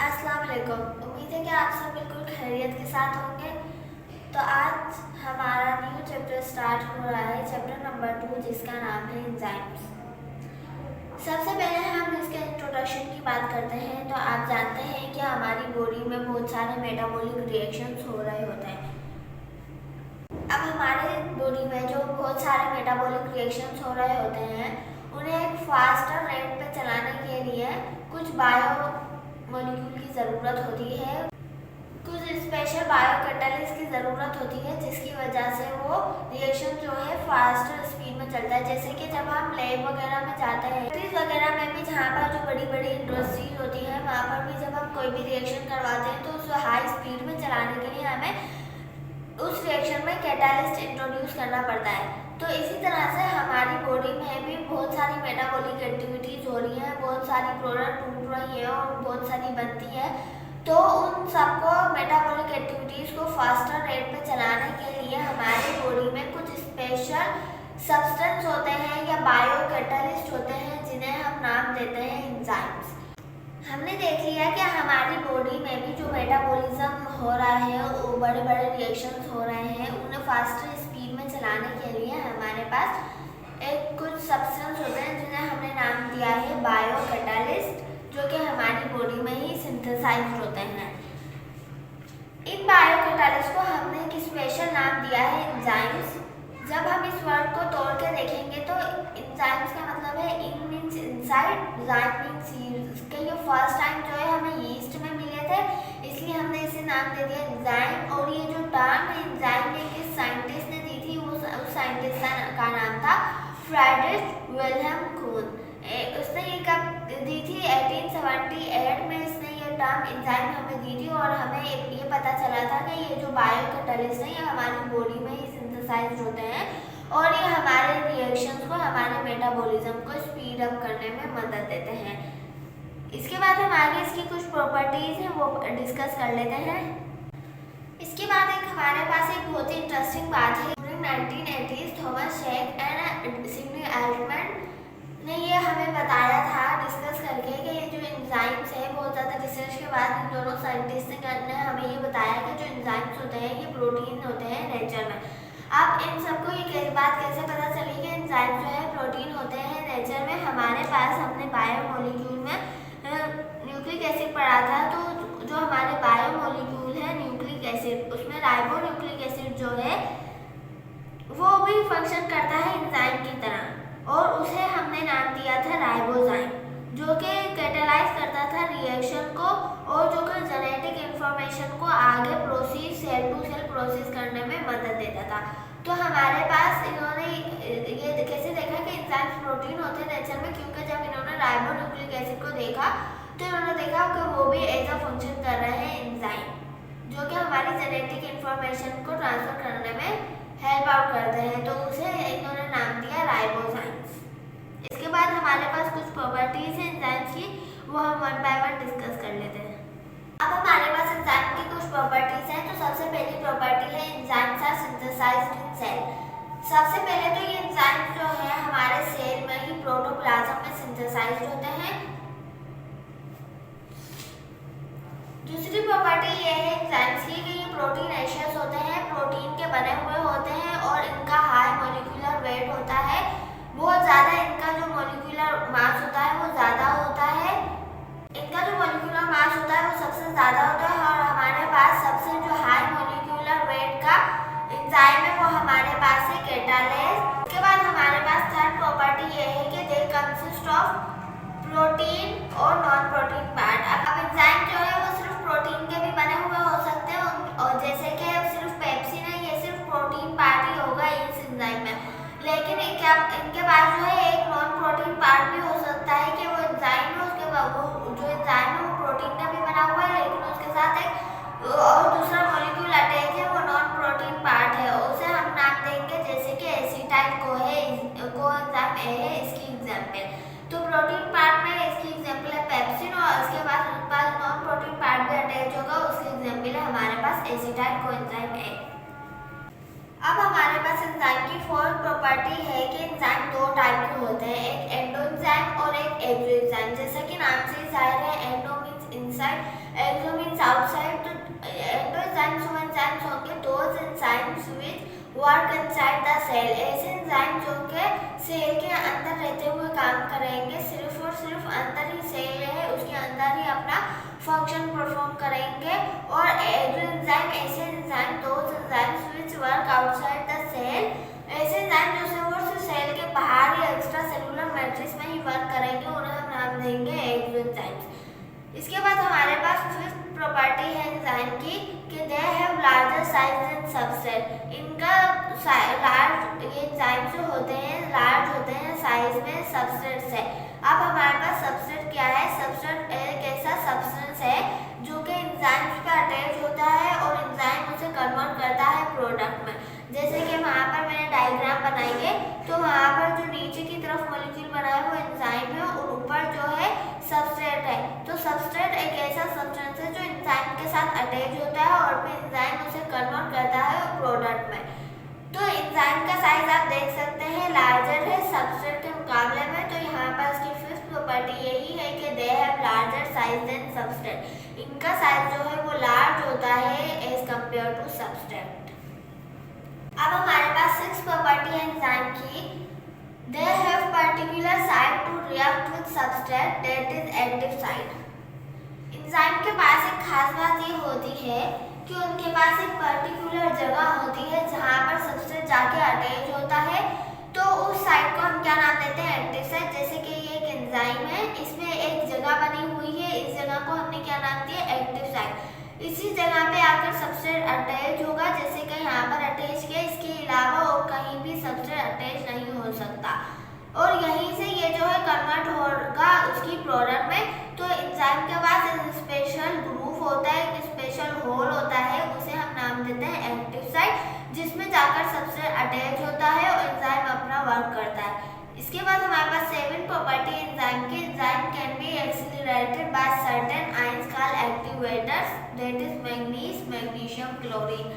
अस्सलाम वालेकुम। उम्मीद है कि आप सब बिल्कुल खैरियत के साथ होंगे। तो आज हमारा न्यू चैप्टर स्टार्ट हो रहा है, चैप्टर नंबर 2, जिसका नाम है एंजाइम्स। सबसे पहले हम इसके इंट्रोडक्शन की बात करते हैं। तो आप जानते हैं कि हमारी बॉडी में बहुत सारे मेटाबॉलिक रिएक्शंस हो रहे होते हैं। अब हमारे बॉडी में जो बहुत सारे मेटाबॉलिक रिएक्शंस हो रहे होते हैं, उन्हें एक फास्टर रेट पे चलाने के लिए कुछ बायो मॉलिक्यूल की ज़रूरत होती है, कुछ स्पेशल बायो कैटलिस्ट की ज़रूरत होती है, जिसकी वजह से वो रिएक्शन जो है फास्टर स्पीड में चलता है। जैसे कि जब हम लैब वगैरह में जाते हैं, फैक्ट्रीज वगैरह में भी, जहाँ पर जो बड़ी बड़ी इंडस्ट्रीज होती है, वहाँ पर भी जब हम कोई भी रिएक्शन करवाते हैं तो उसे हाई स्पीड में चलाने के लिए हमें उस रिएक्शन में कैटालिस्ट इंट्रोड्यूस करना पड़ता है। तो इसी तरह से हमारी बॉडी में भी बहुत सारी मेटाबॉलिक एक्टिविटीज़ हो रही हैं, बहुत सारी प्रोडक्ट टूट रही है और बहुत सारी बनती है। तो उन सबको मेटाबॉलिक एक्टिविटीज़ को फास्टर रेट पे चलाने के लिए हमारी बॉडी में कुछ स्पेशल सब्सटेंस होते हैं या बायो कैटलिस्ट होते हैं, जिन्हें हम नाम देते हैं एंजाइम्स। हमने देख लिया कि हमारी बॉडी में भी जो मेटाबॉलिज्म हो रहा है, वो बड़े बड़े रिएक्शंस हो रहे हैं, उन्हें फास्टर स्पीड में चलाने के लिए हमारे पास एक कुछ सब्सटेंस होते हैं, जिन्हें हमने नाम दिया है बायो कैटलिस्ट, जो कि हमारी बॉडी में ही सिंथेसाइज्ड होते हैं। इन बायो कैटलिस्ट को हमने एक स्पेशल नाम दिया है एंजाइम्स। जब हम इस वर्ड को तोड़ के देखेंगे तो एंजाइम्स का मतलब है इन मीन्स इनसाइड, ज़ाइम मीन्स इसके ये फर्स्ट टाइम जो है हमें यीस्ट में मिले थे, इसलिए हमने इसे नाम दे दिया एंजाइम। और ये जो टर्म एंजाइम ने किस साइंटिस्ट ने दी थी, वो उस साइंटिस्ट का नाम था फ्रेडरिक विल्हेम कुहन। उसने ये कब दी थी? 1878 में इसने ये टर्म एंजाइम हमें दी थी, और हमें ये पता चला था कि ये जो बायो कैटलिस्ट हैं, ये हमारी बॉडी में ही सिंथेसाइज्ड होते हैं और ये हमारे रिएक्शंस को, हमारे मेटाबॉलिज्म को स्पीड अप करने में मदद देते हैं। इसके बाद हम आगे इसकी कुछ प्रॉपर्टीज़ हैं वो डिस्कस कर लेते हैं। इसके बाद एक हमारे पास एक बहुत ही इंटरेस्टिंग बात है। During 1980s Thomas shake and Sydney Altman ने ये हमें बताया था डिस्कस करके कि ये जो एंजाइम्स है, बहुत ज़्यादा रिसर्च के बाद इन दोनों साइंटिस्ट ने हमें ये बताया कि जो एंजाइम्स होते हैं, ये प्रोटीन होते हैं नेचर में। अब इन सबको ये बात कैसे पता चली कि एंजाइम जो है प्रोटीन होते हैं नेचर में? हमारे पास हमने बायो मॉलिक्यूल में न्यूक्लिक एसिड पढ़ा था। तो जो हमारे बायो मॉलिक्यूल है न्यूक्लिक एसिड, उसमें राइबो न्यूक्लिक एसिड जो है वो भी फंक्शन करता है एंजाइम की तरह, और उसे हमने नाम दिया था राइबोजाइम, जो कि कैटलाइज करता था रिएक्शन को और जो कि जेनेटिक इंफॉर्मेशन को आगे process, cell to cell process करने में मदद देता था। तो हमारे पास इन्होंने ये कैसे देखा कि एंजाइम्स प्रोटीन होते हैं नेचर में, क्योंकि जब इन्होंने राइबो न्यूक्लिक एसिड को देखा तो इन्होंने देखा कि वो भी एज अ फंक्शन कर रहे हैं एंजाइम, जो कि हमारी जेनेटिक इंफॉर्मेशन को ट्रांसफर करने में हेल्प आउट करते हैं। तो उसे इन्होंने नाम दिया राइबोजाइम्स। इसके बाद हमारे पास कुछ प्रॉपर्टीज हैं एंजाइम्स की, वो हम वन बाय वन डिस्कस कर लेते हैं। अब हमारे पास एंजाइम की कुछ प्रॉपर्टीज हैं। तो सबसे पहली प्रॉपर्टी है enzymes are synthesised in cell. सबसे पहले तो ये एंजाइम्स जो है हमारे सेल में ही प्रोटोप्लाज्म में सिंथेसाइज्ड होते हैं। दूसरी प्रॉपर्टी ये है एंजाइम्स की कि ये प्रोटीनेशियस होते हैं, प्रोटीन के बने हुए होते हैं और इनका हाई मॉलिक्यूलर वेट होता है, बहुत ज़्यादा इनका जो मॉलिक्यूलर मास होता है वो ज़्यादा होता है। इनका जो मॉलिक्यूलर मास होता है वो सबसे ज़्यादा होता है, और हमारे पास सबसे जो हाई मॉलिक्यूलर वेट का एंजाइम है वो हमारे पास है कैटालेज। उसके बाद हमारे पास थर्ड प्रॉपर्टी ये है कि दे कंसिस्ट ऑफ प्रोटीन और नॉन प्रोटीन पार्ट। अब एंजाइम जो है वो सिर्फ प्रोटीन के भी बने हुए हो सकते हैं, और जैसे कि सिर्फ पेप्सी नहीं, ये सिर्फ प्रोटीन पार्ट ही होगा इस एंजाइम में, लेकिन इनके पास जो है एक नॉन प्रोटीन पार्ट भी हो सकता है कि वो एंजाइम है, उसके बाद वो जो एंजाइम है वो प्रोटीन का भी बना हुआ है, लेकिन उसके साथ एक और दूसरा मॉलिक्यूल अटैच है, वो नॉन प्रोटीन पार्ट है, उसे हम नाम देंगे जैसे कि एसिटाइल कोएंजाइम ए है इसकी एग्जाम्पल। तो प्रोटीन पार्ट में इसकी एग्जाम्पल है पेप्सिन, और उसके पास नॉन प्रोटीन पार्ट भी अटैच होगा, उसकी एग्जाम्पल है हमारे पास एसिटाइल कोएंजाइम ए। अब हमारे पास एंजाइम की फोर्थ प्रॉपर्टी है कि एंजाइम दो टाइप के होते हैं, एक एंडोएंजाइम और एक एक्सोएंजाइम। जैसा कि नाम से जाहिर है, endo means inside, exo means outside. तो एंडोएंजाइम्स वो एंजाइम्स होंगे those enzymes which work inside the cell, ऐसे एंजाइम जो कि सेल के अंदर रहते हुए काम करेंगे, सिर्फ और सिर्फ अंदर ही सेल है उसके अंदर ही अपना फंक्शन परफॉर्म करेंगे। और एंजाइम ऐसे enzyme those enzymes which work outside the cell, ऐसे एंजाइम जो सिर्फ सेल के बाहर या एक्स्ट्रा सेलुलर मैट्रिक्स में ही वर्क करेंगे, उन्हें हम नाम देंगे एक्सोएंजाइम्स। इसके बाद हमारे पास फिफ्थ प्रॉपर्टी है एंजाइम की कि they have larger size than substrate. इनका लार्ज, ये एंजाइम जो होते हैं लार्ज होते हैं साइज में सबस्ट्रेट से। अब हमारे पास सबस्ट्रेट क्या है? सबस्ट्रेट एक ऐसा सब्सटेंस है जो कि एंजाइम्स पे अटैच होता है और एंजाइम उसे कन्वर्ट करता है प्रोडक्ट में। जैसे कि वहाँ पर मैंने डायग्राम बनाएंगे तो वहाँ पर जो नीचे की तरफ मॉलिक्यूल बना है वो एंजाइम है और ऊपर जो है सबस्ट्रेट है। तो सबस्ट्रेट एक ऐसा सब्सटेंस है जो एंजाइम के साथ अटैच होता है और फिर एंजाइम उसे कन्वर्ट करता है प्रोडक्ट में। तो एंजाइम का साइज आप देख सकते हैं लार्जर है सबस्ट्रेट के मुकाबले में। तो यहाँ पर इसकी फिफ्थ प्रॉपर्टी यही है कि they have larger size than substrate. इनका साइज जो है वो लार्ज होता है एज कम्पेयर टू सबस्ट्रेट। अब हमारे पास सिक्स प्रॉपर्टी है एंजाइम की, they have particular site to react with substrate that is active site. Enzyme के पास एक खास बात ये होती है कि उनके पास एक पर्टिकुलर जगह होती है जहाँ पर सबस्ट्रेट जाके अटैच होता है। तो उस साइट को हम क्या नाम देते हैं? Active site. जैसे कि ये एक एंजाइम है, इसमें एक जगह बनी हुई है, इस जगह को हमने क्या नाम दिया? Active site. इसी जगह पे आकर सबस्ट्रेट अटैच होगा, जैसे कि यहाँ पर अटैच किया, इसके अलावा और कहीं भी सबस्ट्रेट अटैच नहीं हो सकता और यहीं से ये जो है कन्वर्ट होगा उसकी प्रोडक्ट में। तो एंजाइम के पास एक स्पेशल ग्रूव होता है, एक स्पेशल होल होता है, उसे हम नाम देते हैं एक्टिव साइट, जिसमें जाकर सबस्ट्रेट अटैच होता है और एंजाइम अपना वर्क करता है। इसके बाद हमारे पास सेवन प्रॉपर्टी एंजाइम की, enzyme can be accelerated by certain ions called activators that is manganese, magnesium, chlorine.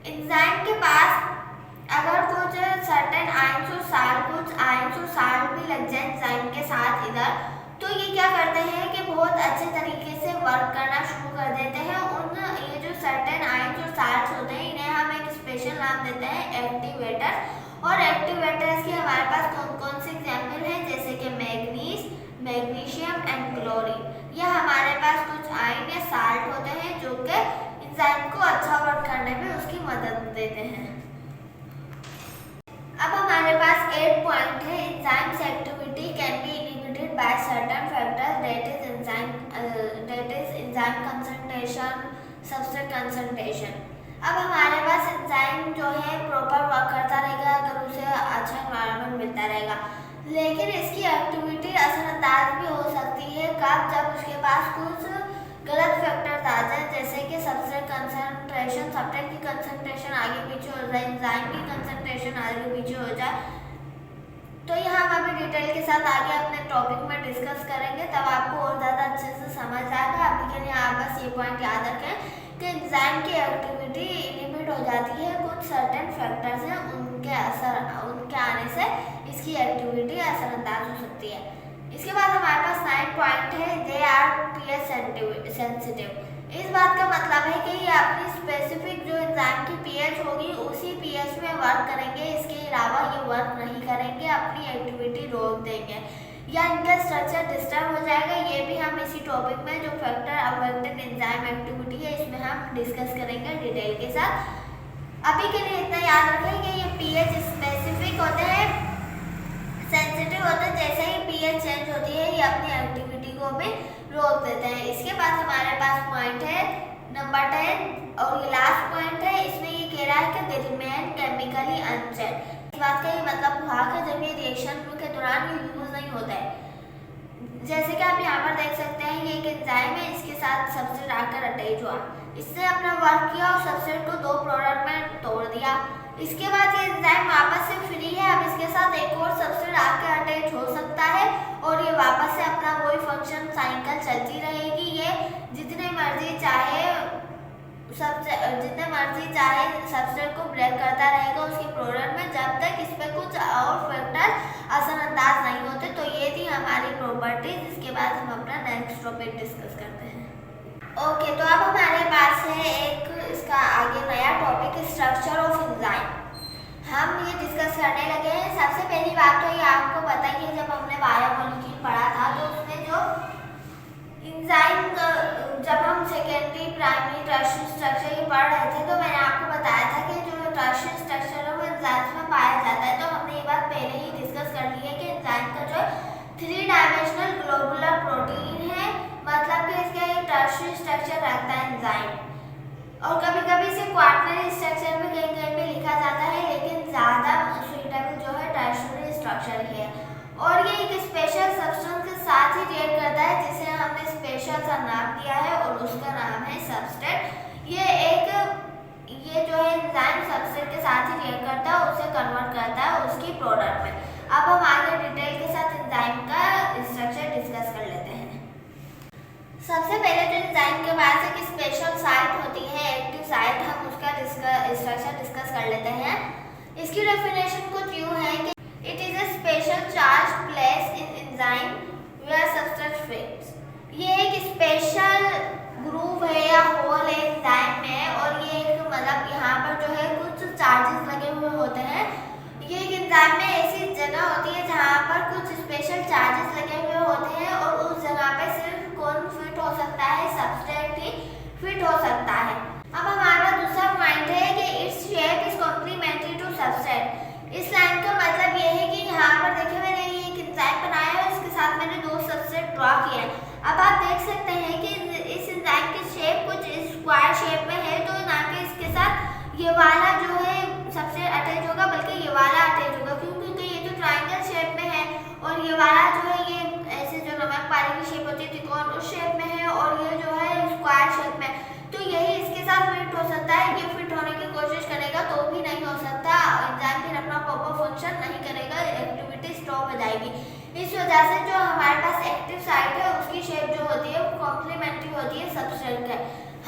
Enzyme के पास अगर कुछ सर्टेन आयंस और साल्ट भी लग जाए एंजाइम के साथ इधर, तो ये क्या करते हैं कि बहुत अच्छे तरीके से वर्क करना शुरू कर देते हैं। ये जो सर्टेन आयंस और साल्ट्स होते हैं इन्हें हम एक स्पेशल नाम देते हैं एक्टिवेटर। और एक्टिवेटर्स के हमारे पास कौन कौन से एग्जाम्पल हैं? जैसे कि मैग्नीज, मैग्नीशियम एंड क्लोरीन। यह हमारे पास कुछ आयन या साल्ट होते हैं जो कि एंजाइम को अच्छा वर्क करने में उसकी मदद देते हैं। अब हमारे पास 8 पॉइंट है, enzymes activity can be inhibited by certain factors that is enzyme concentration, substrate concentration. अब हमारे पास एंजाइम जो है प्रॉपर वर्क करता रहेगा अगर उसे अच्छा एनवायरनमेंट मिलता रहेगा, लेकिन इसकी एक्टिविटी असरअंदाज भी हो सकती है कब? जब उसके पास कुछ गलत फैक्टर्स आ जाए, जैसे कि सबस्ट्रेट कंसंट्रेशन, सबस्ट्रेट की कंसंट्रेशन आगे पीछे हो जाए, एंजाइम की कंसंट्रेशन आगे पीछे हो जाए। तो यहाँ हम अभी डिटेल के साथ आगे अपने टॉपिक में डिस्कस करेंगे, तब आपको और ज़्यादा अच्छे से समझ आएगा। अभी के लिए आप बस ये पॉइंट याद रखें कि एंजाइम की एक्टिविटी इनहिबिट हो जाती है, कुछ सर्टेन फैक्टर्स हैं उनके आने से इसकी एक्टिविटी असरअंदाज हो सकती है। इसके बाद हमारे पास 9 पॉइंट है, दे आर pH सेंसिटिव। इस बात का मतलब है कि ये अपनी स्पेसिफिक जो एंजाइम की pH होगी उसी pH में वर्क करेंगे, इसके अलावा ये वर्क नहीं करेंगे, अपनी एक्टिविटी रोक देंगे या इनका स्ट्रक्चर डिस्टर्ब हो जाएगा। ये भी हम इसी टॉपिक में जो फैक्टर अफेक्टेड एंजाइम एक्टिविटी है इसमें हम डिस्कस करेंगे डिटेल के साथ। अभी के लिए इतना याद रखें कि ये pH स्पेसिफिक होते हैं, सेंसिटिव होते हैं, जैसे ही pH चेंज होती है ये अपनी एक्टिविटी को भी रोक देते हैं। इसके बाद हमारे पास पॉइंट है नंबर 10 और ये लास्ट पॉइंट है, इसमें ये कह रहा है कि दे रिमेन केमिकली अनचेंज्ड। इस बात का ये मतलब हुआ कि जब ये रिएक्शन के दौरान ये यूज नहीं होता है। जैसे कि आप यहाँ पर देख सकते हैं ये एक एंजाइम है, इसके साथ सबस्ट्रेट आकर अटैच हुआ, इसने अपना वर्क किया और सबस्ट्रेट को 2 प्रोडक्ट में तोड़ दिया। इसके बाद ये एंजाइम वापस से फ्री है, अब इसके साथ एक और सबस्ट्रेट आके अटैच हो सकता है और ये वापस से अपना वही फंक्शन साइकिल चलती रहेगी। ये जितने मर्जी चाहे जितने मर्जी चाहे सबस्ट्रेट को ब्रेक करता रहेगा उसके प्रोडक्ट में, जब तक इस पर कुछ और फैक्टर असरअंदाज नहीं होते। तो ये थी हमारी प्रॉपर्टीज। इसके बाद हम अपना नेक्स्ट टॉपिक डिस्कस करते हैं। ओके, तो अब हमारे पास है एक इसका आगे नया टॉपिक, स्ट्रक्चर ऑफ एंजाइम। हम ये डिस्कस करने लगे हैं। सबसे पहली बात तो ये आपको पता ही है, जब हमने बायोमोलिक्यूल पढ़ा था तो उसमें जो एंजाइम, जब हम सेकेंडरी, प्राइमरी, टर्शियरी स्ट्रक्चर ये पढ़ रहे थे तो मैंने आपको बताया था कि जो टर्शियरी स्ट्रक्चर है वो एंजाइम्स में पाया जाता है। तो हमने ये बात पहले ही डिस्कस कर ली है कि एंजाइम का जो 3 डायमेंशनल ग्लोबुलर प्रोटीन है, मतलब कि इसका एक टर्शियरी स्ट्रक्चर रखता है एंजाइम। और कभी कभी इसे क्वार्टनरी स्ट्रक्चर में कहीं कहीं पे लिखा जाता है, लेकिन ज़्यादा सुइटेबल जो है टर्शियरी स्ट्रक्चर ही है। और ये एक स्पेशल सब्सटेंस के साथ ही रिएक्ट करता है जिसे हमने स्पेशल सा नाम दिया है और उसका नाम है सबस्ट्रेट। ये जो है एंजाइम सबस्ट्रेट के साथ ही रिएक्ट करता है, उसे कन्वर्ट करता है उसकी प्रोडक्ट में। अब हम आगे डिटेल के साथ एंजाइम का स्ट्रक्चर डिस्कस कर लेते हैं। सबसे पहले जो एंजाइम के पास एक स्पेशल साइट होती है, एक्टिव साइट, हम उसका स्ट्रक्चर डिस्कस कर लेते हैं। इसकी डेफिनेशन कुछ यूँ है कि it is a special charge place in enzyme where substrate fits. ये एक स्पेशल ग्रूव है या होल है एंजाइम में, और ये एक मतलब यहाँ पर जो है कुछ चार्जेस लगे हुए होते हैं। ये एक एंजाइम में ऐसी जगह होती है जहाँ पर कुछ स्पेशल चार्जेस लगे हुए होते हैं, और उस जगह पे सिर्फ कौन फिट हो सकता है, सबस्ट्रेट ही फिट हो सकता है। अब हमारा दूसरा पॉइंट है कि its shape is complementary to substrate. इस लाइन का मतलब ये है कि यहाँ पर देखिए मैंने ये एक एंजाइम बनाया है, उसके साथ मैंने 2 सबस्ट्रेट ड्रॉ किए हैं। अब आप देख सकते हैं कि इस एंजाइम की शेप कुछ स्क्वायर शेप में है, तो ना कि इसके साथ ये वाला जो है सबसे अटैच होगा, बल्कि ये वाला अटैच होगा, क्योंकि ये तो ट्रायंगल शेप में है और ये वाला जो है ये ऐसे जो नमक पानी की शेप होती है त्रिकोण उस शेप में है, और ये जो है स्क्वायर शेप में। तो यही इसके साथ फिट हो सकता है। ये फिट होने की कोशिश करेगा तो भी नहीं हो सकता, एंजाइम फिर अपना प्रॉपर फंक्शन नहीं करेगा, एक्टिविटी स्टॉप हो जाएगी। इस वजह से जो हमारे पास एक्टिव साइट है उसकी शेप जो होती है वो कॉम्प्लीमेंट्री होती है सबस्ट्रेट के।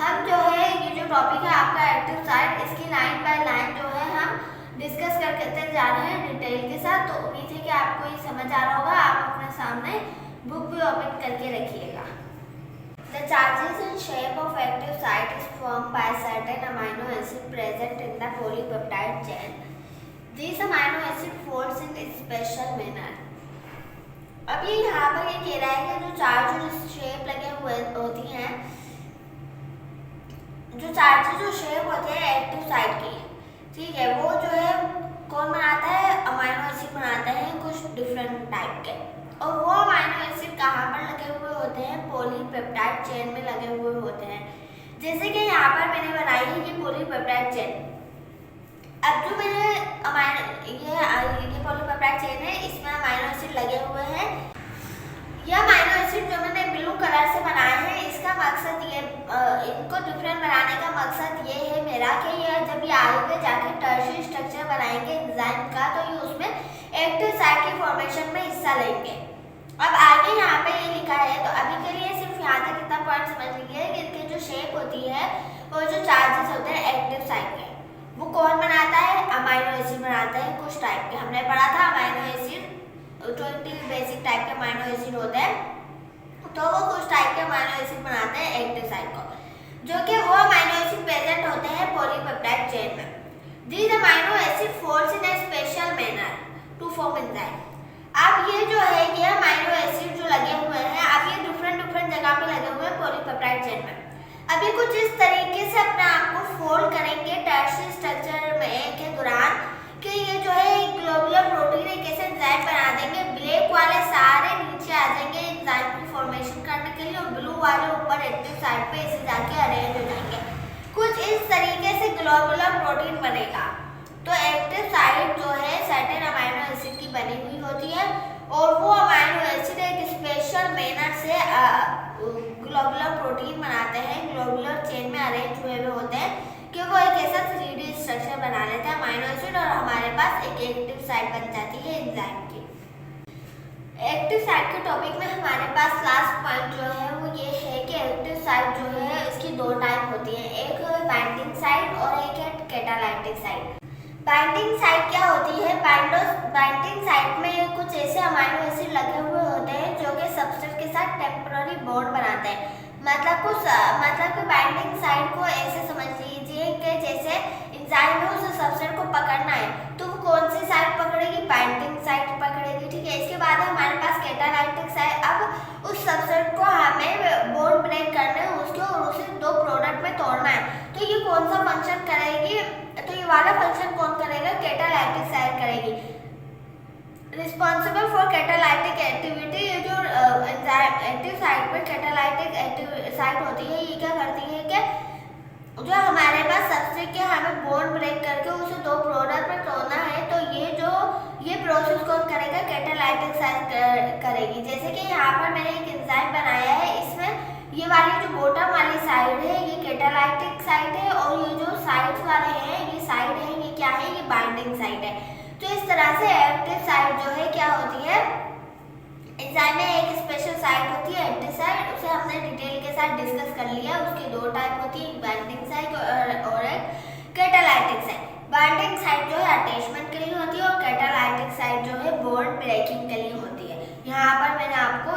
हम जो है ये जो टॉपिक है आपका एक्टिव साइट, इसकी लाइन बाय लाइन जो है हम डिस्कस करते जा रहे हैं डिटेल के साथ। तो उम्मीद है कि आपको ये समझ आ रहा होगा। आप अपने सामने बुक भी ओपन करके रखिएगा। The charges and shape of active site is formed by certain amino acid present in the polypeptide chain. These amino acid folds in a special manner. अब ये यहाँ पर ये कह रहा है कि जो चार्ज और शेप लगे हुए होती हैं, जो चार्जेस और शेप होते हैं एक्टिव साइट की, ठीक है, वो जो है कौन बनाता है, अमाइनो एसिड बनाते हैं कुछ डिफरेंट टाइप के। और वो अमाइनो एसिड कहाँ पर लगे हुए होते हैं, पॉलीपेप्टाइड चेन में लगे हुए होते हैं। जैसे कि यहाँ पर मैंने बनाई है ये पॉलीपेप्टाइड चेन। अब जो मैंने ये पॉलीपेप्टाइड चेन है, इसमें अमाइनो एसिड लगे हुए हैं। ये अमाइनो एसिड जो मैंने ब्लू कलर से बनाए हैं, इसका मकसद ये इनको डिफरेंट बनाने का मकसद ये है मेरा कि ये जब ये आगे जाके टर्शियरी स्ट्रक्चर बनाएंगे एंजाइम का, तो ये उसमें एक्टिव साइट की फॉर्मेशन में हिस्सा लेंगे। अब आगे यहाँ पे ये लिखा है, तो अभी के लिए सिर्फ यहाँ तक इतना पॉइंट समझ लीजिए कि इनकी जो शेप होती है और जो चार्जेस होते हैं एक्टिव साइट के, वो कौन बनाता है, अमाइनो एसिड बनाते हैं कुछ टाइप के। हमने पढ़ा था अमाइनो एसिड 20 बेसिक टाइप के अमाइनो एसिड होते हैं, तो वो कुछ टाइप के अमाइनो एसिड बनाते हैं एक्टिव साइट को, जो कि वो अमाइनो एसिड प्रेजेंट होते हैं पॉलीपेप्टाइड चेन में। These amino acid folds in a special manner to form enzyme. अब ये जो है ये अमाइनो एसिड जो लगे हुए हैं, अब ये डिफरेंट जगह पे लगे हुए हैं पॉलीपेप्टाइड चेन में। अभी कुछ इस तरीके से अपने आप को फोल्ड करेंगे टर्शियरी स्ट्रक्चर में के दौरान कि ये जो है एक ग्लोबुलर प्रोटीन एक ऐसे एंजाइम बना देंगे, ब्लैक वाले सारे नीचे आ जाएंगे एंजाइम की फॉर्मेशन करने के लिए, और ब्लू वाले ऊपर एक्टिव साइट पे ऐसे जाके अरेंज हो जाएंगे। कुछ इस तरीके से ग्लोबुलर प्रोटीन बनेगा। तो एक्टिव साइट जो है सर्टेन अमाइनो एसिड की बनी हुई होती है, और वो अमाइनो एसिड एक स्पेशल मैनर से ग्लोबुलर प्रोटीन बनाते हैं, ग्लोबुलर चेन में अरेंज हुए होते हैं कि वो एक ऐसा 3D स्ट्रक्चर बना लेते हैं अमाइनो एसिड, और हमारे पास एक एक्टिव साइट बन जाती है एंजाइम की। एक्टिव साइट के टॉपिक में हमारे पास लास्ट पॉइंट जो है वो ये है कि एक्टिव साइट जो है इसकी 2 टाइप होती है। एक बाइंडिंग साइट और एक है कैटालाइटिक साइट। बाइंडिंग साइट क्या होती है? बाइंडिंग साइट में कुछ ऐसे अमाइनो एसिड लगे हुए होते हैं जो कि सब्सट्रेट के साथ टेम्पररी बॉन्ड बनाते हैं। मतलब कि बाइंडिंग साइट को ऐसे समझ लीजिए कि जैसे एंजाइम है उसे सब्सट्रेट को पकड़ना है तो वो कौन सी साइट पकड़ेगी? बाइंडिंग साइट पकड़ेगी, ठीक है। इसके बाद है हमारे पास कैटालाइटिक साइट। अब उस सब्सट्रेट को हमें बॉन्ड ब्रेक करना है उसको और उसे दो प्रोडक्ट में तोड़ना है। तो ये कौन सा फंक्शन करेगी? तो ये वाला फंक्शन कौन करेगा? कैटालाइटिक साइट करेगी। Responsible for catalytic activity. ये जो एक्टिव साइट में कैटालाइटिक साइट होती है ये क्या करती है कि जो हमारे पास सब्सट्रेट के हमें बॉन्ड ब्रेक करके उसे दो प्रोडक्ट में तोड़ना है तो ये प्रोसेस कौन करेगा? कैटालाइटिक साइट करेगी। जैसे कि यहाँ पर मैंने एक एंजाइम बनाया है, इसमें ये वाली जो बॉटम वाली साइड है ये कैटालाइटिक साइट है और ये जो साइड्स वाले हैं ये साइड है, ये क्या है? ये बाइंडिंग साइट है। तो इस तरह से एक्टिव साइट जो है क्या होती है? एंजाइम में एक स्पेशल साइट होती है एक्टिव साइट, उसे हमने डिटेल के साथ डिस्कस कर लिया। उसकी दो टाइप होती है, बाइंडिंग साइट और एक कैटालाइटिक साइट। बाइंडिंग साइट जो है अटैचमेंट के लिए होती है और कैटालाइटिक साइट जो है बॉन्ड ब्रेकिंग के लिए होती है। यहाँ पर मैंने आपको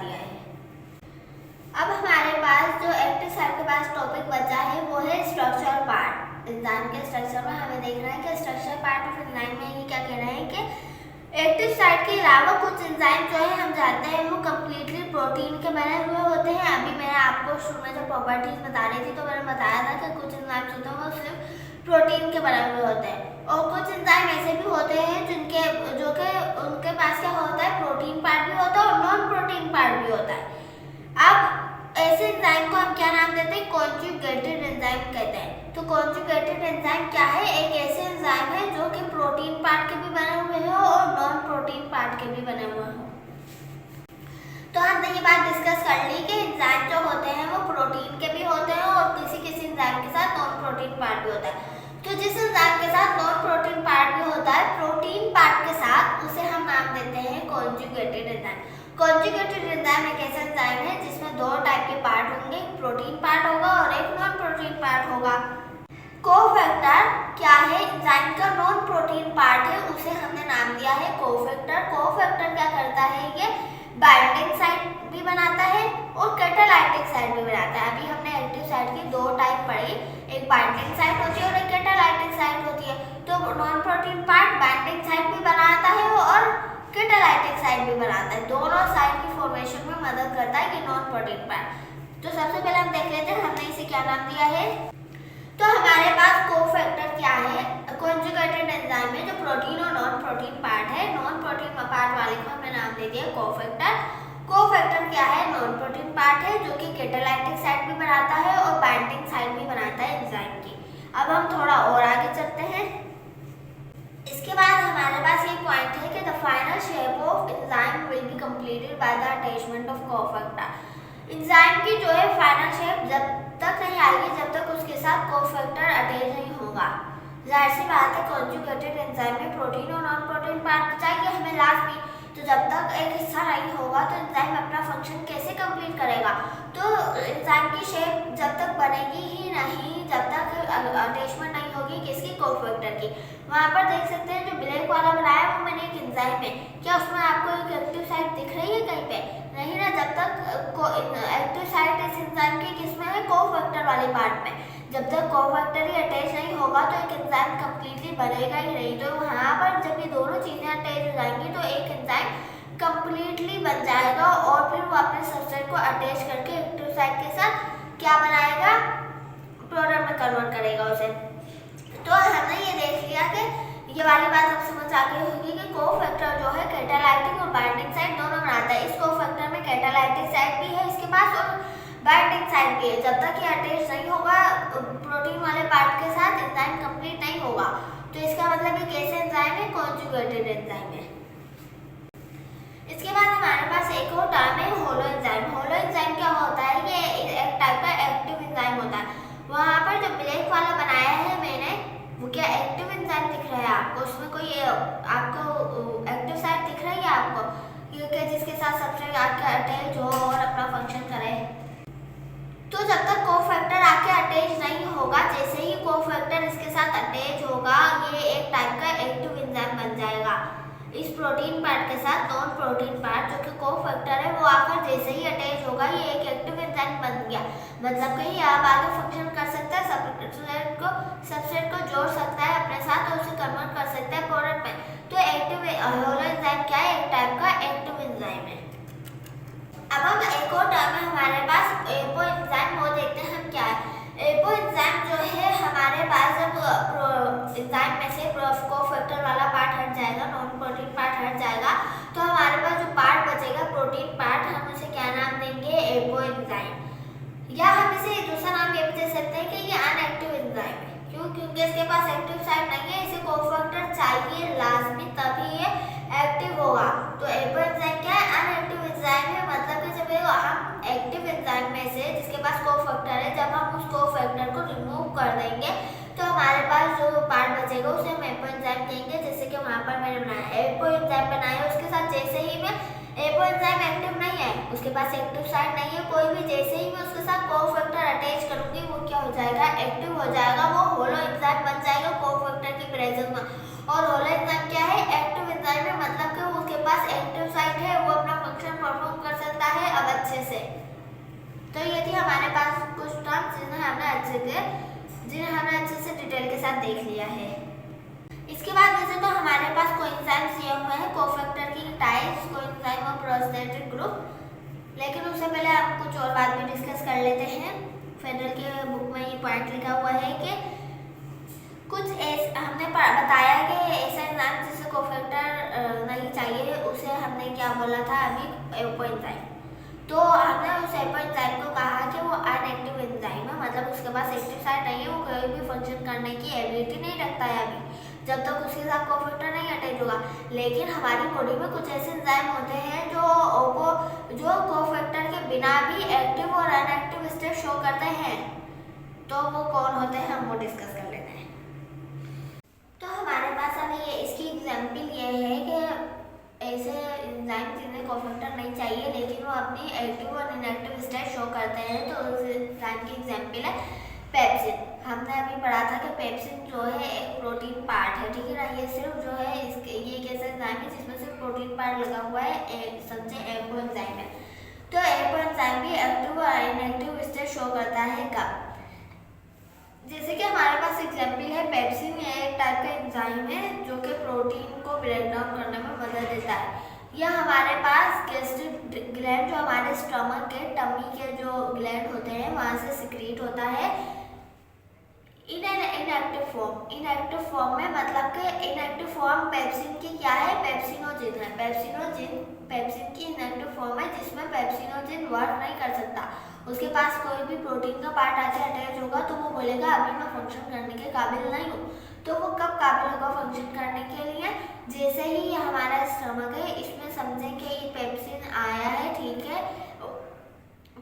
दिया है। अब हमारे पास जो एक्टिव साइट के पास टॉपिक बचा है वो है स्ट्रक्चरल पार्ट। एंजाइम के स्ट्रक्चर में हमें देखना है कि स्ट्रक्चरल पार्ट ऑफ एंजाइम में ये क्या कह रहे हैं कि एक्टिव साइट के अलावा कुछ एंजाइम जो है हम जानते हैं वो कम्प्लीटली प्रोटीन के बने हुए होते हैं। अभी मैंने आपको शुरू में जब प्रॉपर्टीज बता रही थी तो मैंने बताया था कि कुछ एंजाइम होते हैं वो सिर्फ प्रोटीन के बने हुए होते हैं और कुछ एंजाइम ऐसे भी होते हैं जो कि उनके पास क्या होता है? प्रोटीन पार्ट भी होता है और नॉन प्रोटीन पार्ट भी होता है। अब ऐसे एंजाइम को हम क्या नाम देते हैं? कॉन्जुगेटेड एंजाइम कहते हैं। तो कॉन्जुगेटेड एंजाइम क्या है? एक ऐसे एंजाइम है जो कि प्रोटीन पार्ट के भी बने हुए हो और नॉन प्रोटीन पार्ट के भी बने हुए हो। तो हमने ये बात डिस्कस कर ली कि एंजाइम जो होते हैं वो प्रोटीन के भी होते हैं और किसी एंजाइम के साथ नॉन प्रोटीन पार्ट भी होता है। तो जिस एंजाइम के साथ नॉन प्रोटीन पार्ट भी होता है प्रोटीन पार्ट के साथ, उसे हम नाम देते हैं कॉन्जुगेटेड एंजाइम। कॉन्जुगेटेड एंजाइम एक ऐसा एंजाइम है जिसमें दो टाइप के पार्ट होंगे, एक प्रोटीन पार्ट होगा और एक नॉन प्रोटीन पार्ट होगा। कोफैक्टर क्या है? एंजाइम का नॉन प्रोटीन पार्ट है, उसे हमने नाम दिया है कोफैक्टर। कोफैक्टर क्या करता है? ये बाइंडिंग साइट भी बनाता है और कैटालाइटिक साइट भी बनाता है। अभी हमने एक्टिव साइट की दो टाइप पढ़ी, एक बाइंडिंग साइट होती है और एक कैटालाइटिक साइट होती है। तो non protein part binding site भी बनाता है और कैटालाइटिक साइट भी बनाता है। दोनों साइट की फॉर्मेशन में मदद करता है कि नॉन प्रोटीन पार्ट। तो सबसे पहले हम देख लेते हैं हमने इसे क्या नाम दिया है। तो हमारे पास कोफैक्टर क्या है? कॉन्जुगेटेड एंजाइम में जो प्रोटीन और नॉन प्रोटीन पार्ट है, नॉन प्रोटीन पार्ट वाले को हमने नाम दे दिया कोफैक्टर। कोफैक्टर क्या है? नॉन प्रोटीन पार्ट है जो कि कैटालाइटिक साइट भी बनाता है और बाइंडिंग साइट भी बनाता है एंजाइम की। अब हम थोड़ा और आगे चलते हैं। इसके बाद हमारे पास ये पॉइंट है कि the final shape of enzyme will be completed by the attachment of cofactor. Enzyme की जो है फाइनल शेप जब तक नहीं आएगी जब तक उसके साथ कोफैक्टर अटैच नहीं होगा। जाहिर सी बात है कॉन्जुगेटेड एंजाइम में प्रोटीन और नॉन प्रोटीन पार्ट चाहिए हमें लास्ट में, तो जब तक एक हिस्सा नहीं होगा तो एंजाइम अपना फंक्शन कैसे कंप्लीट करेगा? तो एंजाइम की शेप जब तक बनेगी ही नहीं जब तक अटैचमेंट नहीं होगी किसकी? कोफैक्टर की। वहाँ पर देख सकते हैं जो ब्लैक वाला बनाया वो मैंने एक एंजाइम है, क्या उसमें आपको एक एक्टिव साइट दिख रही है कहीं पे? नहीं ना। जब तक एक्टिव साइट इस एंजाइम की किसमें है? कोफैक्टर वाले पार्ट में। जब तक कोफैक्टर ही अटैच नहीं होगा तो एक एंजाइम कंप्लीटली बनेगा ही नहीं। तो वहाँ पर जब ये दोनों चीज़ें अटैच हो जाएंगी तो एक एंजाइम कंप्लीटली बन जाएगा और फिर वो अपने सब्सट्रेट को अटैच करके एक्टिव साइट के साथ क्या बनाएगा? प्रोडक्ट में कन्वर्ट करेगा उसे। तो हमने ये देख लिया कि ये वाली बात अब समझ आ गई होगी कि कोफैक्टर जो है कैटालाइटिक और बाइंडिंग साइट दोनों बनाता है। इस कोफैक्टर में कैटालाइटिक साइट भी है इसके पास और बाइंडिंग साइट भी है। जब तक ये अटैच नहीं होगा प्रोटीन वाले पार्ट के साथ एंजाइम कंप्लीट नहीं होगा। तो इसका मतलब ये कैसे एंजाइम है? कॉन्जुगेटेड एंजाइम है। इसके बाद हमारे पास एक और टर्म है होलो एंजाइम। होलो एंजाइम क्या होता है? ये एक टाइप का एक्टिव एंजाइम होता है। वहाँ पर जो ब्लैक वाला बनाया है मैंने वो क्या एक्टिव एंजाइम दिख रहा है आपको? उसमें कोई आपको एक्टिव साइट दिख रही है आपको जिसके साथ सब्सट्रेट आपका अटैच हो और अपना फंक्शन करे? तो जब तक कोफैक्टर आके अटैच नहीं होगा, जैसे ही कोफैक्टर इसके साथ अटैच होगा, ये एक टाइप का एक्टिव एंजाइम बन जाएगा। इस प्रोटीन पार्ट के साथ नॉन प्रोटीन पार्ट जो कि कोफैक्टर है वो आकर जैसे ही अटैच होगा, ये एक एक्टिव एंजाइम बन गया। मतलब कि ये अब आगे फंक्शन कर सकता है, सबस्ट्रेट को जोड़ सकता है अपने साथ और उसे कन्वर्ट कर सकता है प्रोडक्ट में। तो एक्टिव होलो एंजाइम क्या है? एक टाइप का एक्टिव एंजाइम है। अब हम एक और टर्म है हमारे पास एपो एंजाइम, वो देखते हैं हम क्या है। एपो एंजाइम जो है हमारे पास जब एंजाइम में से कोफैक्टर वाला पार्ट हट जाएगा, नॉन प्रोटीन पार्ट हट जाएगा, तो हमारे पास जो पार्ट बचेगा प्रोटीन पार्ट, हम उसे क्या नाम देंगे? Apo enzyme. या हम इसे दूसरा नाम ये भी दे सकते हैं कि ये अनएक्टिव एंजाइम है। क्यों? क्योंकि इसके पास एक्टिव साइट नहीं है, इसे कोफैक्टर चाहिए लाजमी, तभी ये एक्टिव होगा। तो एपो एंजाइम क्या है? अनएक्टिव एंजाइम है। मतलब कि जब हम एक्टिव एंजाइम में से जिसके पास कोफैक्टर है, जब हम उस कोफैक्टर को रिमूव कर देंगे तो हमारे पास जो पार्ट बचेगा उसे हम एपो एंजाइम कहेंगे। जैसे कि वहाँ पर मैंने बनाया एपो एंजाइम बनाया, उसके साथ जैसे ही मैं एपो एंजाइम एक्टिव नहीं है, उसके पास एक्टिव साइट नहीं है कोई भी, जैसे ही मैं उसके साथ कोफैक्टर अटैच करूंगी वो क्या हो जाएगा? एक्टिव हो जाएगा। वो होलो एंजाइम बन जाएगा कोफैक्टर की प्रेजेंस में। और होलो एंजाइम क्या है? एक्टिव एंजाइम है। मतलब कि उसके पास एक्टिव साइट है, वो अपना फंक्शन परफॉर्म कर सकता है अब अच्छे से। तो ये थी हमारे पास कुछ टर्म्स जिन्हें हमने अच्छे से डिटेल के साथ देख लिया है। इसके बाद वैसे तो हमारे पास कोएंजाइम्स दिए हुए हैं, कोफैक्टर की टाइप्स, कोएंजाइम और प्रोस्टेटिक ग्रुप। लेकिन उससे पहले हम कुछ और बात भी डिस्कस कर लेते हैं। फेडरल के बुक में ये पॉइंट लिखा हुआ है कि कुछ हमने बताया कि ऐसा एंजाइम जिसे कोफैक्टर नहीं चाहिए, उसे हमने क्या बोला था अभी? Apo enzyme. तो हमने उस एपो एंजाइम को कहा कि वो अनएक्टिव एंजाइम है। मतलब उसके पास एक्टिव साइट नहीं है, वो कोई भी फंक्शन करने की एबिलिटी नहीं रखता है अभी, जब तक उसके साथ कोफैक्टर नहीं अटैच होगा। लेकिन हमारी बॉडी में कुछ ऐसे एंजाइम होते हैं जो कोफैक्टर के बिना भी एक्टिव और अनएक्टिव स्टेट शो करते हैं। तो वो कौन होते हैं हम वो डिस्कस कर लेते हैं। तो हमारे पास अभी इसकी एग्जाम्पल ये है कि ऐसे एंजाइम जिन्हें कोफैक्टर नहीं चाहिए लेकिन वो अपनी एक्टिव और इनएक्टिव स्टेट शो करते हैं। तो उस एंजाइम की एग्जाम्पल है पेप्सिन। हमने अभी पढ़ा था कि पेप्सिन जो है एक प्रोटीन पार्ट है, ठीक है ना। ये सिर्फ जो है ये एक ऐसा एंजाइम है जिसमें सिर्फ प्रोटीन पार्ट लगा हुआ है, समझे एपो एंजाइम है। तो एपो एंजाइम भी एक्टिव और इनएक्टिव स्टेट शो करता है कब? जैसे कि हमारे पास एग्जाम्पल है पेप्सिन, एक टाइप का एंजाइम है जो कि प्रोटीन को ब्रेक डाउन करने में मदद देता है। यह हमारे पास गैस्ट्रिक ग्लैंड जो हमारे स्टमक के टमी के जो ग्लैंड होते हैं वहाँ से सिक्रीट होता है in an inactive form. Inactive form में मतलब कि इनएक्टिव फॉर्म पेप्सिन की क्या है? पेप्सिनोजिन है। पेप्सिन की इनएक्टिव फॉर्म है जिसमें पेप्सिनोजिन वर्क नहीं कर सकता। उसके पास कोई भी प्रोटीन का पार्ट आके अटैच होगा तो वो बोलेगा अभी मैं फंक्शन करने के काबिल नहीं हूँ। तो वो कब काबिल होगा फंक्शन करने के लिए? जैसे ही हमारा स्टमक है इसमें समझें कि ये पेप्सिन आया है, ठीक है।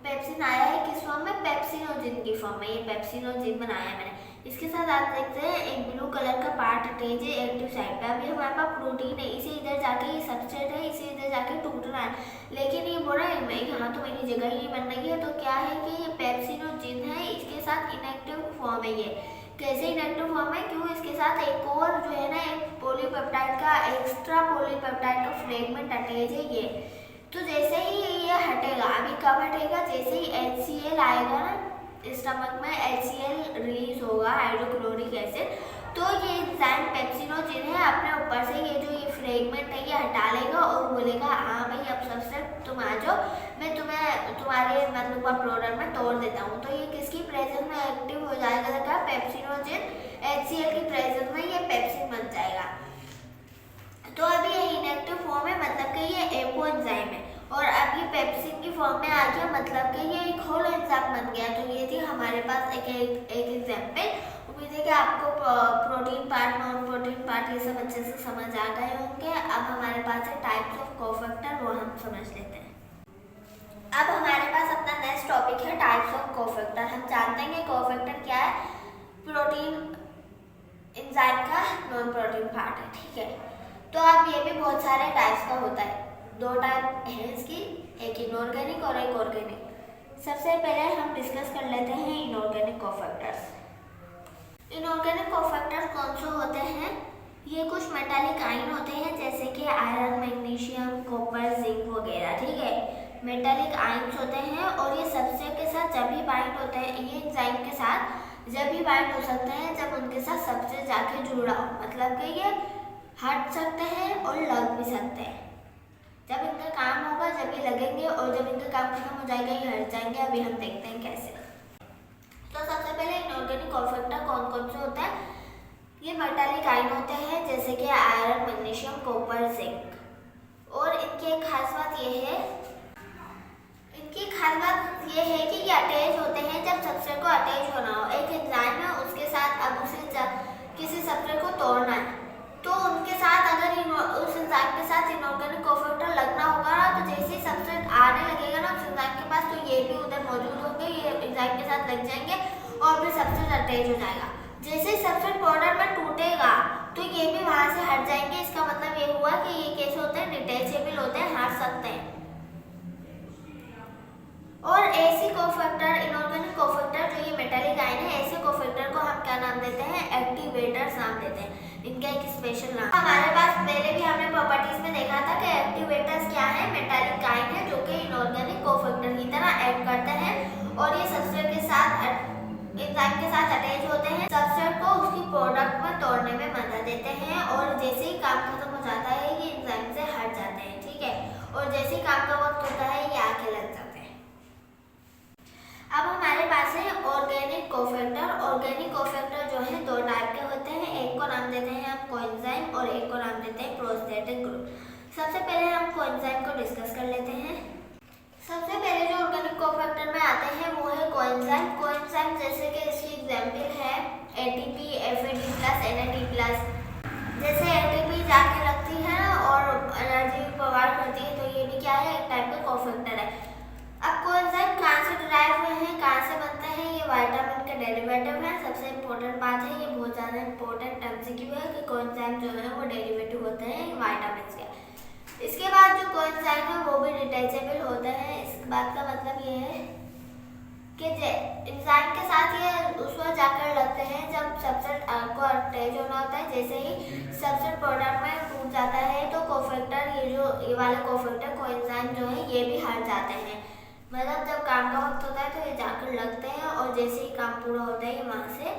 पेप्सिन आया है किस फॉर्म में? पेप्सिनोजिन की फॉर्म में। ये पेप्सिनोजिन बनाया मैंने। इसके साथ आप देखते हैं एक ब्लू कलर का पार्ट अटैच है एक्टिव साइड पे। अभी हमारे पास प्रोटीन है, इसे इधर जाके ये सबस्ट्रेट है, इसे इधर जाके टूटना है। लेकिन ये बोल रहा है मैं यहाँ तो मेरी जगह ही बन रही है। तो क्या है कि ये पेप्सिनोजिन है, इसके साथ इनएक्टिव फॉर्म है। ये कैसे इनएक्टिव फॉर्म है? क्यों? इसके साथ एक और जो है ना एक पॉलीपेप्टाइड का एक्स्ट्रा पॉलीपेप्टाइड का फ्रेगमेंट अटैच है ये। तो जैसे ही ये हटेगा, अभी कब हटेगा? जैसे ही HCl आएगा ना स्टमक में, HCl रिलीज होगा, हाइड्रोक्लोरिक एसिड। तो ये एंजाइम पेप्सिनोजिन है अपने ऊपर से ये फ्रेगमेंट है ये हटा लेगा और बोलेगा हाँ भाई अब सबसे तुम आ जाओ, मैं तुम्हारे मतलब प्रोडक्ट में तोड़ देता हूँ। तो ये किसकी प्रेजेंस में एक्टिव हो जाएगा? पेप्सिनोजिन। HCl की प्रेजेंस में ये पेप्सिन बन जाएगा। तो अभी ये इनएक्टिव फॉर्म है, मतलब कि ये एपो एंजाइम है। और अब ये पेप्सिन की फॉर्म में आ गया, मतलब कि ये एक होलो एंजाइम बन गया। तो ये थी हमारे पास एक एग्जाम्पल। उम्मीद है कि आपको protein part, non protein part ये सब अच्छे से समझ आ गए होंगे। अब हमारे पास है टाइप्स ऑफ कोफैक्टर, वो हम समझ लेते हैं। अब हमारे पास अपना नेक्स्ट टॉपिक है टाइप्स ऑफ कोफैक्टर। हम जानते हैं कि कोफैक्टर क्या है? प्रोटीन एंजाइम का नॉन प्रोटीन पार्ट है, ठीक है। तो अब ये भी बहुत सारे टाइप्स का होता है। दो टाइप है इसकी, एक इनऑर्गेनिक और एक ऑर्गेनिक। सबसे पहले हम डिस्कस कर लेते हैं इनऑर्गेनिक कोफैक्टर्स। इनऑर्गेनिक कोफैक्टर्स कौन से होते हैं? ये कुछ मेटालिक आयन होते हैं जैसे कि आयरन, मैग्नीशियम, कॉपर, जिंक वगैरह। ठीक है, मेटालिक आयन्स होते हैं और ये सब्सट्रेट के साथ जब भी बाइंड होते हैं, ये एंजाइम के साथ जब भी बाइंड हो सकते हैं जब उनके साथ सब्सट्रेट जाके जुड़ा हो, मतलब कि ये हट सकते हैं और लग भी सकते हैं। जब इनका काम होगा जब ये लगेंगे और जब इनका काम खत्म हो जाएगा ये हट जाएंगे। अभी हम देखते हैं कैसे। तो सबसे पहले इनऑर्गेनिक कोफैक्टर कौन कौन से होते हैं? ये मेटालिक आयन होते हैं जैसे कि आयरन, मैग्नीशियम, कॉपर, जिंक। और इनकी एक खास बात ये है कि ये अटैच होते हैं जब सब्सट्रेट को अटैच होना हो। एक एंजाइम है उसके साथ अब उसे किसी सब्सट्रेट को तोड़ना है तो उनके साथ अगर उस एंजाइम के साथ इनऑर्गेनिक कोफैक्टर लगना होगा ना, तो जैसे ही सब्सट्रेट आने लगेगा ना उस एंजाइम के पास, तो ये भी उधर मौजूद होंगे, ये एंजाइम के साथ लग जाएंगे और फिर सब्सट्रेट अटैच हो जाएगा। जैसे ही सब्सट्रेट पाउडर में टूटेगा तो ये भी वहां से हट जाएंगे। इसका मतलब ये हुआ कि ये कैसे होते हैं, डिटैचेबल होते हैं, हट सकते हैं। और ऐसी कोफैक्टर, इनऑर्गेनिक कोफैक्टर जो ये मेटालिक आयन है, ऐसे कोफैक्टर को हम क्या नाम देते हैं? एक्टिवेटर्स नाम देते हैं। इनका एक स्पेशल नाम हमारे पास पहले भी हमने प्रॉपर्टीज में देखा था कि एक्टिवेटर्स क्या है? मेटालिक आयन है जो कि इनऑर्गेनिक कोफैक्टर की तरह एक्ट करते हैं और ये सब्सट्रेट के साथ एंजाइम के साथ अटैच होते हैं, सब्सट्रेट को उसकी प्रोडक्ट में तोड़ने में मदद देते हैं और जैसे ही काम खत्म हो जाता है ये एंजाइम से हट जाते हैं। ठीक है, और जैसे ही काम का वक्त होता है ये आके लग जाते हैं। अब हमारे पास है ऑर्गेनिक कोफैक्टर। ऑर्गेनिक कोफैक्टर जो है दो टाइप के होते हैं, एक को नाम देते हैं हम कोएंजाइम और एक को नाम देते हैं प्रोस्थेटिक ग्रुप। सबसे पहले हम कोएंजाइम को डिस्कस कर लेते हैं। सबसे पहले जो ऑर्गेनिक कोफैक्टर में आते हैं वो है कोएंजाइम। कोएंजाइम जैसे कि इसकी एग्जांपल है ATP, FAD+, NAD+। जैसे ATP जाके लगती है और एनर्जी प्रोवाइड करती है, तो ये भी क्या है? एक टाइप का कोफैक्टर है। अब कोएंजाइम कहाँ से डिराइव हुए हैं, कहाँ से बनते हैं? ये विटामिन के डेरिवेटिव है। सबसे इम्पोर्टेंट बात है, ये बहुत ज़्यादा इम्पोर्टेंट MCQ है कि कोएंजाइम जो है वो डेरिवेटिव होते हैं विटामिन के। इसके बाद जो कोएंजाइम है वो भी डिटैचेबल होते हैं। इस बात का मतलब ये है कि एंजाइम के साथ ये उस वक्त जाकर लगते हैं जब सब्सट्रेट को अटैच होना होता है। जैसे ही सब्सट्रेट प्रोडक्ट में टूट जाता है तो कोफैक्टर, ये वाला कोफैक्टर कोएंजाइम जो है ये भी हट जाते हैं। मतलब जब काम का वक्त होता है तो ये जाकर लगते हैं और जैसे ही काम पूरा होता है ये वहाँ से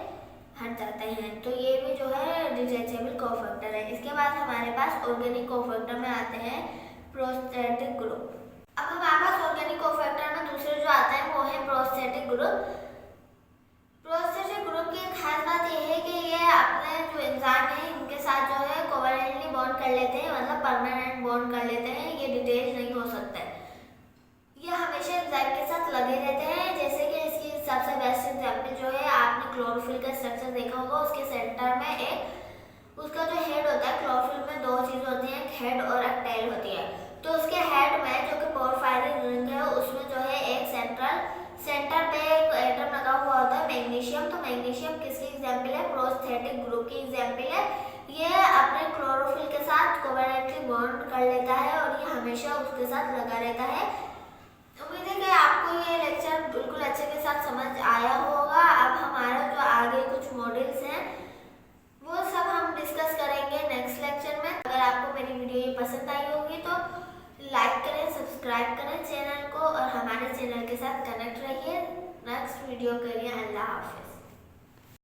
हट जाते हैं। तो ये भी जो है डिटैचेबल कोफैक्टर है। इसके बाद हमारे पास ऑर्गेनिक कोफैक्टर में आते हैं प्रोस्थेटिक ग्रुप। अब हमारे पास ऑर्गेनिक कोफैक्टर में दूसरे जो आता है वो है प्रोस्थेटिक ग्रुप। प्रोस्थेटिक ग्रुप की खास बात यह है कि ये अपने जो एंजाइम है इनके साथ जो है कोवैलेंटली बॉन्ड कर लेते हैं, मतलब परमानेंट बॉन्ड कर लेते हैं। ये डिटैच नहीं हो सकते, ये हमेशा एंजाइम के साथ लगे रहते हैं। जैसे कि इसकी सबसे बेस्ट एग्जांपल जो है, आपने क्लोरोफिल का स्ट्रक्चर देखा होगा। उसके सेंटर में एक उसका जो हेड होता है, क्लोरोफिल में दो चीज होती है, एक हेड और एक टेल होती है। तो उसके हेड में जो कि पोरफायरिन रिंग है उसमें जो है एक सेंटर पे एक एटम लगा हुआ होता है मैग्नीशियम। तो मैग्नीशियम किसकी एग्जांपल है? प्रोस्थेटिक ग्रुप की एग्जांपल है। ये अपने क्लोरोफिल के साथ कोवैलेंटली बॉन्ड कर लेता है और ये हमेशा उसके साथ लगा रहता है। उम्मीद है कि आपको ये लेक्चर बिल्कुल अच्छे के साथ समझ आया होगा। अब हमारा जो आगे कुछ मॉडल्स हैं वो सब हम डिस्कस करेंगे नेक्स्ट लेक्चर में। अगर आपको मेरी वीडियो ये पसंद आई होगी तो लाइक करें, सब्सक्राइब करें चैनल को और हमारे चैनल के साथ कनेक्ट रहिए। नेक्स्ट वीडियो के लिए अल्लाह हाफिज़।